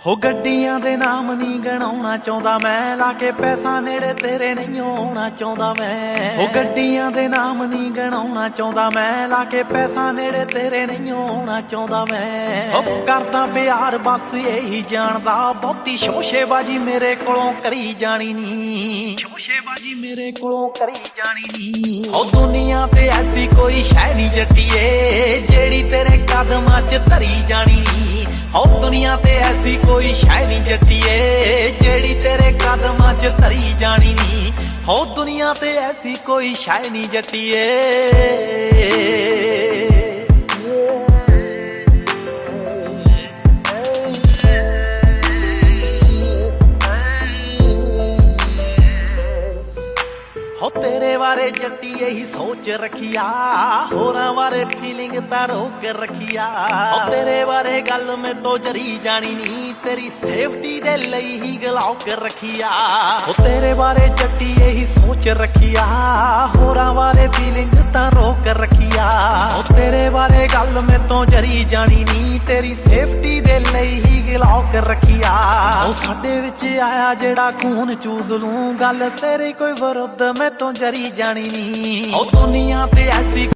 ਹੋ ਗੱਡੀਆਂ ਦੇ ਨਾਮ ਨਹੀਂ ਗਣਾਉਣਾ ਚਾਹੁੰਦਾ ਮੈਂ, ਲਾ ਕੇ ਪੈਸਾ ਨੇੜੇ ਤੇਰੇ ਨਹੀਂ ਆਉਣਾ ਚਾਹੁੰਦਾ ਮੈਂ। ਹੋ ਗੱਡੀਆਂ ਦੇ ਨਾਮ ਨਹੀਂ ਗਣਾਉਣਾ ਚਾਹੁੰਦਾ ਮੈਂ, ਲਾ ਕੇ ਪੈਸਾ ਨੇੜੇ ਤੇਰੇ ਨਹੀਂ ਆਉਣਾ ਚਾਹੁੰਦਾ ਮੈਂ। ਹੋ ਕਰਦਾ ਪਿਆਰ ਬਸ ਇਹੀ ਜਾਣਦਾ, ਬਹੁਤੀ ਸ਼ੋਸ਼ੇਬਾਜੀ ਮੇਰੇ ਕੋਲੋਂ ਕਰੀ ਜਾਣੀ ਨੀ, ਸ਼ੋਸ਼ੇਬਾਜੀ ਮੇਰੇ ਕੋਲੋਂ ਕਰੀ ਜਾਣੀ ਨੀ। ਹੋ ਦੁਨੀਆ ਤੇ ਐਸੀ ਕੋਈ ਸ਼ੈ ਨਹੀਂ ਜੱਟੀਏ, ਜਿਹੜੀ ਤੇਰੇ ਕਦਮਾਂ 'ਚ ਧਰੀ ਜਾਣੀ ਨੀ। ਹੋ ਦੁਨੀਆ ਤੇ ਐਸੀ ਕੋਈ ਸ਼ੈ ਨਹੀਂ ਜੱਟੀਏ, ਜਿਹੜੀ ਤੇਰੇ ਕਦਮਾਂ 'ਚ ਧਰੀ ਜਾਣੀ ਨੀ। ਹੋ ਦੁਨੀਆ ਤੇ ਐਸੀ ਕੋਈ ਸ਼ੈ ਨਹੀਂ ਜੱਟੀਏ। ਹੋ ਤੇਰੇ ਬਾਰੇ ਜੱਟੀ ਇਹੀ ਸੋਚ ਰੱਖਿਆ, ਹੋਰਾਂ ਬਾਰੇ ਫੀਲਿੰਗ ਤਾਂ ਰੋਕ ਰੱਖਿਆ। ਹੋ ਤੇਰੇ ਬਾਰੇ ਗੱਲ ਮੈਥੋਂ ਜਰੀ ਜਾਣੀ ਨੀ, ਤੇਰੀ ਸੇਫਟੀ ਦੇ ਲਈ ਹੀ ਗਲੌਕ ਰੱਖਿਆ। ਹੋ ਤੇਰੇ ਬਾਰੇ ਜੱਟੀ ਇਹੀ ਸੋਚ ਰੱਖਿਆ, ਹੋਰਾਂ ਬਾਰੇ ਫੀਲਿੰਗ ਤਾਂ ਰੋਕ ਰੱਖਿਆ। ਹੋ ਤੇਰੇ ਬਾਰੇ ਗੱਲ ਮੈਥੋਂ ਜਰੀ ਜਾਣੀ ਨੀ, ਤੇਰੀ ਸੇਫਟੀ ਦੇ ਲਈ ਹੀ ਗਲੌਕ ਰੱਖਿਆ। ਉਹ ਸਾਡੇ ਵਿੱਚ ਆਇਆ ਜਿਹੜਾ ਖੂਨ ਚੂਸ ਲੂੰ, ਗੱਲ ਤੇਰੀ ਕੋਈ ਵਿਰੁੱਧ ਮੈਥੋਂ ਜਰੀ ਜਾਣੀ ਨੀ। ਉਹ ਦੁਨੀਆ ਤੇ ਐਸੀ